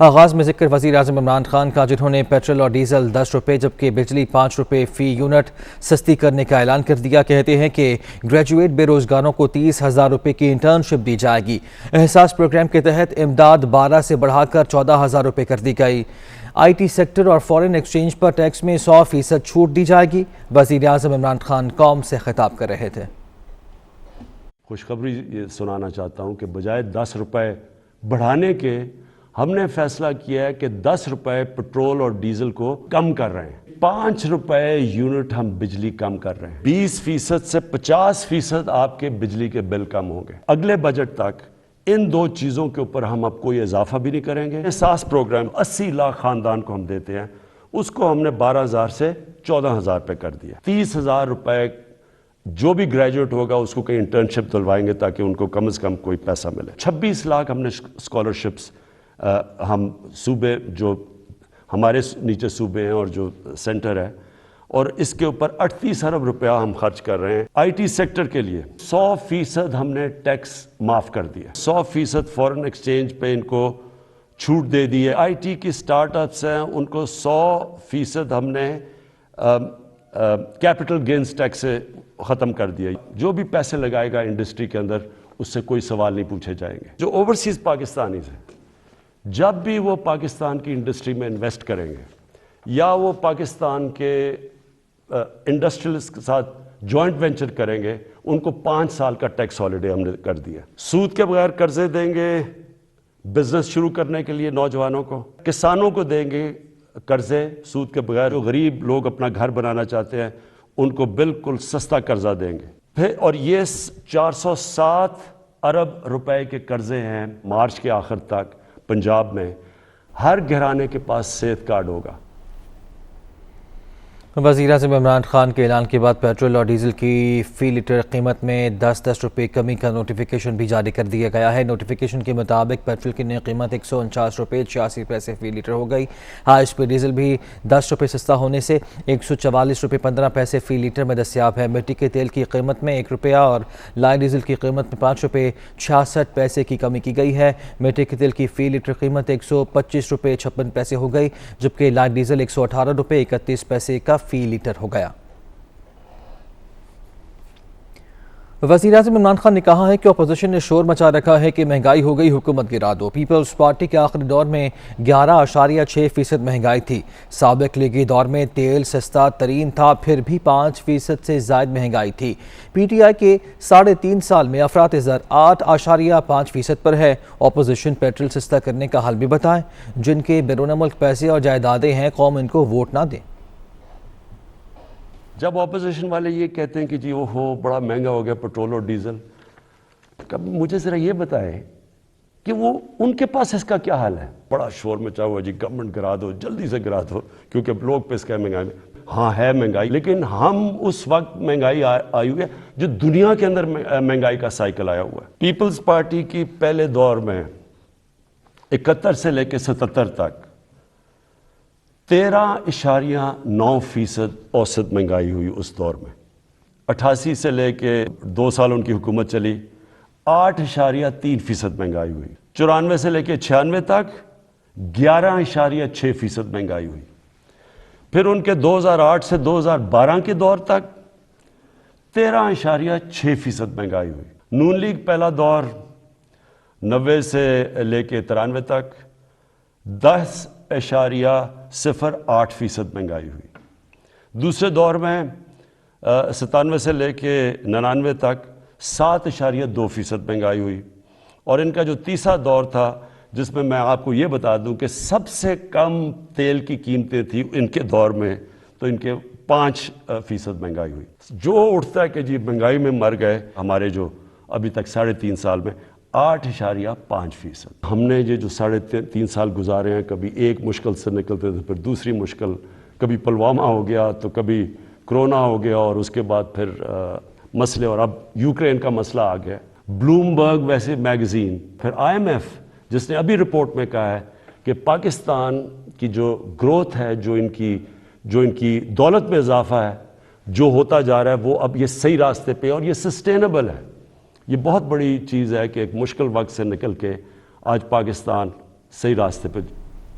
آغاز میں ذکر وزیر اعظم عمران خان کا، جنہوں نے پیٹرول اور ڈیزل 10 روپے جبکہ بجلی 5 روپے فی یونٹ سستی کرنے کا اعلان کر دیا۔ کہتے ہیں کہ گریجویٹ بے روزگاروں کو 30,000 روپے کی انٹرنشپ دی جائے گی۔ احساس پروگرام کے تحت امداد 12 سے بڑھا کر 14,000 روپے کر دی گئی۔ آئی ٹی سیکٹر اور فورن ایکسچینج پر ٹیکس میں 100% چھوٹ دی جائے گی۔ وزیر اعظم عمران خان قوم سے خطاب کر رہے تھے۔ خوشخبری یہ سنانا چاہتا ہوں کہ بجائے 10 روپے بڑھانے کے ہم نے فیصلہ کیا ہے کہ 10 روپے پٹرول اور ڈیزل کو کم کر رہے ہیں، 5 روپے یونٹ ہم بجلی کم کر رہے ہیں، 20% سے 50% آپ کے بجلی کے بل کم ہوں گے۔ اگلے بجٹ تک ان دو چیزوں کے اوپر ہم اب کوئی اضافہ بھی نہیں کریں گے۔ احساس پروگرام 80 لاکھ خاندان کو ہم دیتے ہیں، اس کو ہم نے 12,000 سے 14,000 پہ کر دیا۔ 30,000 روپے جو بھی گریجویٹ ہوگا اس کو کہیں انٹرنشپ دلوائیں گے تاکہ ان کو کم از کم کوئی پیسہ ملے۔ 26 لاکھ ہم نے اسکالرشپس ہم صوبے جو ہمارے نیچے صوبے ہیں اور جو سینٹر ہے، اور اس کے اوپر 38 ارب روپیہ ہم خرچ کر رہے ہیں۔ آئی ٹی سیکٹر کے لیے 100% ہم نے ٹیکس معاف کر دیا، 100% فورن ایکسچینج پہ ان کو چھوٹ دے دی ہے۔ آئی ٹی کی سٹارٹ اپس ہیں، ان کو 100% ہم نے کیپٹل گینز ٹیکس سے ختم کر دیا۔ جو بھی پیسے لگائے گا انڈسٹری کے اندر اس سے کوئی سوال نہیں پوچھے جائیں گے۔ جو اوورسیز پاکستانیز ہیں، جب بھی وہ پاکستان کی انڈسٹری میں انویسٹ کریں گے یا وہ پاکستان کے انڈسٹریلسٹ کے ساتھ جوائنٹ وینچر کریں گے، ان کو 5 سال کا ٹیکس ہالیڈے ہم نے کر دیا۔ سود کے بغیر قرضے دیں گے بزنس شروع کرنے کے لیے نوجوانوں کو، کسانوں کو دیں گے قرضے سود کے بغیر، جو غریب لوگ اپنا گھر بنانا چاہتے ہیں ان کو بالکل سستا قرضہ دیں گے۔ پھر اور یہ 407 ارب روپے کے قرضے ہیں۔ مارچ کے آخر تک پنجاب میں ہر گھرانے کے پاس صحت کارڈ ہوگا۔ وزیر اعظم عمران خان کے اعلان کے بعد پیٹرول اور ڈیزل کی فی لیٹر قیمت میں 10 روپے کمی کا نوٹیفیکیشن بھی جاری کر دیا گیا ہے۔ نوٹیفیکیشن کے مطابق پیٹرول کی نئی قیمت 149 روپے 86 پیسے فی لیٹر ہو گئی۔ آج پہ ڈیزل بھی 10 روپے سستا ہونے سے 144 روپے 15 پیسے فی لیٹر میں دستیاب ہے۔ مٹی کے تیل کی قیمت میں 1 روپیہ اور لائٹ ڈیزل کی قیمت میں 5 روپے 66 پیسے کی کمی کی گئی ہے۔ مٹی کے تیل کی فی لیٹر قیمت 125 روپے 56 پیسے ہو گئی، جبکہ لائٹ ڈیزل 118 روپے 31 پیسے کا فی لیٹر ہو گیا۔ وزیر اعظم عمران خان نے کہا ہے کہ اپوزیشن نے شور مچا رکھا ہے کہ مہنگائی ہو گئی، حکومت گرا دو۔ پیپلز پارٹی کے آخری دور میں 11.6% مہنگائی تھی۔ سابق لیگی دور میں تیل سستا ترین تھا، پھر بھی 5% سے زائد مہنگائی تھی۔ پی ٹی آئی کے 3.5 سال میں افراط زر 8.5% پر ہے۔ اپوزیشن پیٹرول سستا کرنے کا حل بھی بتائیں۔ جن کے بیرون ملک پیسے اور جائیدادیں ہیں، قوم ان کو ووٹ نہ دیں۔ جب اپوزیشن والے یہ کہتے ہیں کہ جی وہ بڑا مہنگا ہو گیا پیٹرول اور ڈیزل، مجھے ذرا یہ بتائیں کہ وہ ان کے پاس اس کا کیا حل ہے؟ بڑا شور مچا ہوا جی گورنمنٹ گرا دو، جلدی سے گرا دو، کیونکہ لوگ پہ اس کا مہنگائی میں ہاں ہے مہنگائی، لیکن ہم اس وقت مہنگائی آئی ہوئی ہے جو دنیا کے اندر مہنگائی کا سائیکل آیا ہوا ہے۔ پیپلز پارٹی کی پہلے دور میں 71 سے لے کے 77 تک 13.9% اوسط مہنگائی ہوئی اس دور میں۔ 88 سے لے کے 2 سال ان کی حکومت چلی، 8.3% مہنگائی ہوئی۔ 94 سے لے کے 96 تک 11.6% مہنگائی ہوئی۔ پھر ان کے 2008 سے 2012 کے دور تک 13.6% مہنگائی ہوئی۔ نون لیگ پہلا دور 90 سے لے کے 93 تک 10.08% مہنگائی ہوئی۔ دوسرے دور میں 97 سے لے کے 99 تک 7.2% مہنگائی ہوئی۔ اور ان کا جو تیسرا دور تھا جس میں میں آپ کو یہ بتا دوں کہ سب سے کم تیل کی قیمتیں تھیں ان کے دور میں، تو ان کے 5% مہنگائی ہوئی۔ جو اٹھتا ہے کہ جی مہنگائی میں مر گئے، ہمارے جو ابھی تک 3.5 سال میں 8.5%۔ ہم نے یہ جو 3.5 سال گزارے ہیں، کبھی ایک مشکل سے نکلتے تھے، پھر دوسری مشکل، کبھی پلوامہ ہو گیا تو کبھی کرونا ہو گیا، اور اس کے بعد پھر مسئلے، اور اب یوکرین کا مسئلہ آ گیا۔ بلومبرگ ویسے میگزین، پھر IMF جس نے ابھی رپورٹ میں کہا ہے کہ پاکستان کی جو گروتھ ہے، جو ان کی دولت میں اضافہ ہے، جو ہوتا جا رہا ہے، وہ اب یہ صحیح راستے پہ اور یہ سسٹینیبل ہے۔ یہ بہت بڑی چیز ہے کہ ایک مشکل وقت سے نکل کے آج پاکستان صحیح راستے پہ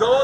2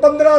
15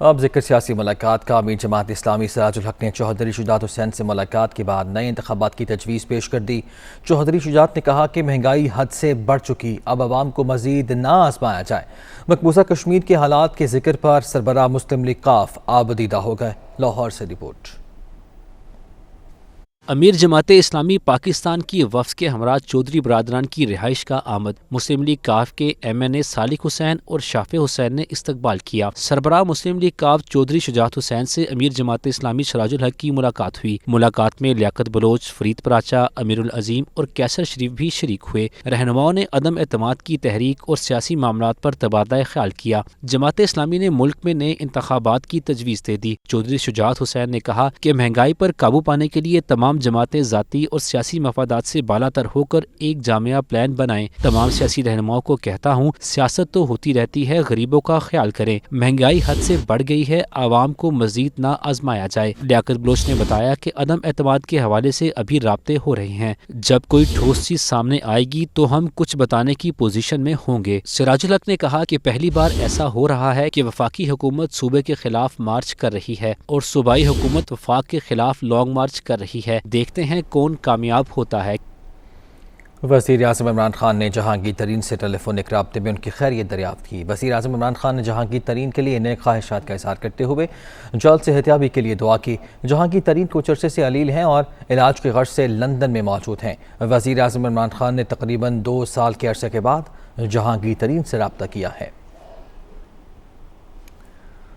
اب ذکر سیاسی ملاقات کا۔ امیر جماعت اسلامی سراج الحق نے چوہدری شجاعت حسین سے ملاقات کے بعد نئے انتخابات کی تجویز پیش کر دی۔ چوہدری شجاعت نے کہا کہ مہنگائی حد سے بڑھ چکی، اب عوام کو مزید نہ آزمایا جائے۔ مقبوضہ کشمیر کے حالات کے ذکر پر سربراہ مسلم لیگ ق آبدیدہ ہو گئے۔ لاہور سے رپورٹ۔ امیر جماعت اسلامی پاکستان کی وفد کے ہمراہ چودھری برادران کی رہائش کا آمد مسلم لیگ ق کے MNA صالح حسین اور شافع حسین نے استقبال کیا۔ سربراہ مسلم لیگ ق چودھری شجاعت حسین سے امیر جماعت اسلامی سراج الحق کی ملاقات ہوئی۔ ملاقات میں لیاقت بلوچ، فرید پراچا، امیر العظیم اور کیسر شریف بھی شریک ہوئے۔ رہنماؤں نے عدم اعتماد کی تحریک اور سیاسی معاملات پر تبادلہ خیال کیا۔ جماعت اسلامی نے ملک میں نئے انتخابات کی تجویز دے دی۔ چودھری شجاعت حسین نے کہا کہ مہنگائی پر قابو پانے کے لیے تمام جماعتیں ذاتی اور سیاسی مفادات سے بالا تر ہو کر ایک جامع پلان بنائیں۔ تمام سیاسی رہنماؤں کو کہتا ہوں، سیاست تو ہوتی رہتی ہے، غریبوں کا خیال کریں۔ مہنگائی حد سے بڑھ گئی ہے، عوام کو مزید نہ آزمایا جائے۔ لیاقت بلوچ نے بتایا کہ عدم اعتماد کے حوالے سے ابھی رابطے ہو رہے ہیں، جب کوئی ٹھوس چیز سامنے آئے گی تو ہم کچھ بتانے کی پوزیشن میں ہوں گے۔ سراج الحق نے کہا کہ پہلی بار ایسا ہو رہا ہے کہ وفاقی حکومت صوبے کے خلاف مارچ کر رہی ہے اور صوبائی حکومت وفاق کے خلاف لانگ مارچ کر رہی ہے۔ دیکھتے ہیں کون کامیاب ہوتا ہے۔ وزیر اعظم عمران خان نے جہانگیر ترین سے ٹیلی فونک رابطے میں ان کی خیریت دریافت کی۔ وزیر اعظم عمران خان نے جہانگیر ترین کے لیے نیک خواہشات کا اظہار کرتے ہوئے جلد صحتیابی کے لیے دعا کی۔ جہانگیر ترین کچھ عرصے سے علیل ہیں اور علاج کی غرض سے لندن میں موجود ہیں۔ وزیر اعظم عمران خان نے تقریباً 2 سال کے عرصے کے بعد جہانگیر ترین سے رابطہ کیا ہے۔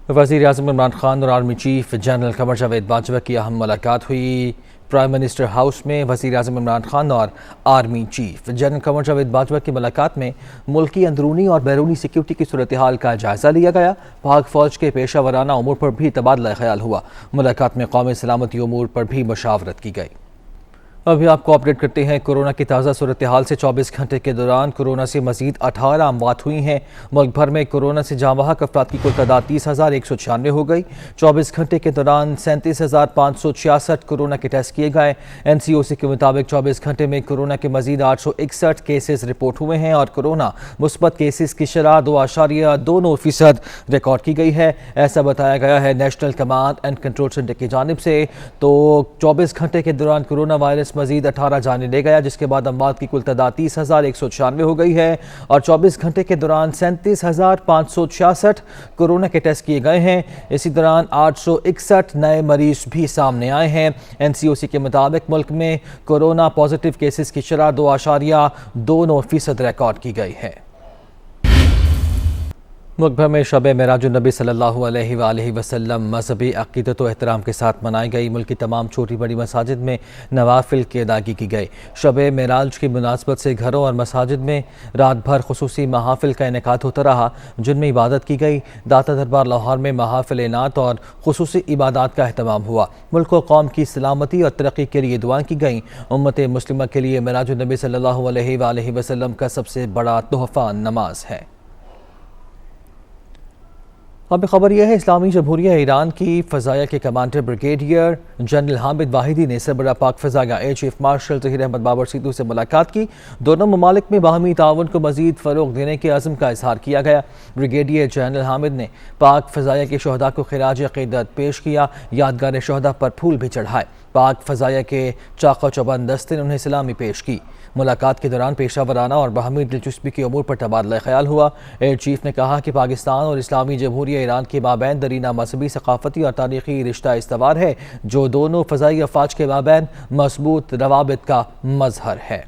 وزیر اعظم عمران خان اور army chief general Qamar Javed Bajwa کی اہم ملاقات ہوئی۔ پرائم منسٹر ہاؤس میں وزیر اعظم عمران خان اور army chief general Qamar Javed Bajwa کی ملاقات میں ملکی اندرونی اور بیرونی سیکیورٹی کی صورتحال کا جائزہ لیا گیا۔ پاک فوج کے پیشہ ورانہ امور پر بھی تبادلہ خیال ہوا۔ ملاقات میں قومی سلامتی امور پر بھی مشاورت کی گئی۔ ابھی آپ کو اپڈیٹ کرتے ہیں کورونا کی تازہ صورتحال سے۔ 24 گھنٹے کے دوران کورونا سے مزید 18 اموات ہوئی ہیں۔ ملک بھر میں کورونا سے جاں بحق افراد کی کل تعداد 30,196 ہو گئی۔ 24 گھنٹے کے دوران 37,566 کورونا کے ٹیسٹ کیے گئے۔ NCOC کے مطابق 24 گھنٹے میں کورونا کے مزید 861 کیسز رپورٹ ہوئے ہیں اور کورونا مثبت کیسز کی شرح 2.29% ریکارڈ کی گئی ہے۔ ایسا بتایا گیا ہے national command and control centre کی جانب سے۔ تو 24 گھنٹے کے دوران کورونا وائرس مزید 18 جانیں لے گیا، جس کے بعد اموات کی کل تعداد 30,196 ہو گئی ہے اور 24 گھنٹے کے دوران 37,566 کورونا کے ٹیسٹ کیے گئے ہیں۔ اسی دوران 861 نئے مریض بھی سامنے آئے ہیں۔ NCOC کے مطابق ملک میں کورونا پازیٹیو کیسز کی شرح 2.29% ریکارڈ کی گئی ہے۔ ملک بھر میں شب معراج النبی صلی اللہ علیہ وآلہ وسلم مذہبی عقیدت و احترام کے ساتھ منائی گئی۔ ملک کی تمام چھوٹی بڑی مساجد میں نوافل کی ادائیگی کی گئی۔ شب معراج کی مناسبت سے گھروں اور مساجد میں رات بھر خصوصی محافل کا انعقاد ہوتا رہا، جن میں عبادت کی گئی۔ داتا دربار لاہور میں محافل نعت اور خصوصی عبادات کا اہتمام ہوا۔ ملک و قوم کی سلامتی اور ترقی کے لیے دعائیں کی گئیں۔ امت مسلمہ کے لیے معراج النبی صلی اللہ علیہ وآلہ وسلم کا سب سے بڑا تحفہ نماز ہے۔ اب خبر یہ ہے، اسلامی جمہوریہ ایران کی فضائیہ کے commander brigadier general Hamid Vahidi نے سربراہ پاک فضائیہ air chief marshal Zaheer Ahmed Babar Sidhu سے ملاقات کی۔ دونوں ممالک میں باہمی تعاون کو مزید فروغ دینے کے عزم کا اظہار کیا گیا۔ بریگیڈیئر جنرل حامد نے پاک فضائیہ کے شہداء کو خراج عقیدت پیش کیا، یادگار شہداء پر پھول بھی چڑھائے۔ پاک فضائیہ کے چاق و چوبند دستے نے انہیں سلامی پیش کی۔ ملاقات کے دوران پیشہ ورانہ اور باہمی دلچسپی کے امور پر تبادلہ خیال ہوا۔ ایئر چیف نے کہا کہ پاکستان اور اسلامی جمہوریہ ایران کے مابین درینہ مذہبی، ثقافتی اور تاریخی رشتہ استوار ہے، جو دونوں فضائی افواج کے مابین مضبوط روابط کا مظہر ہے۔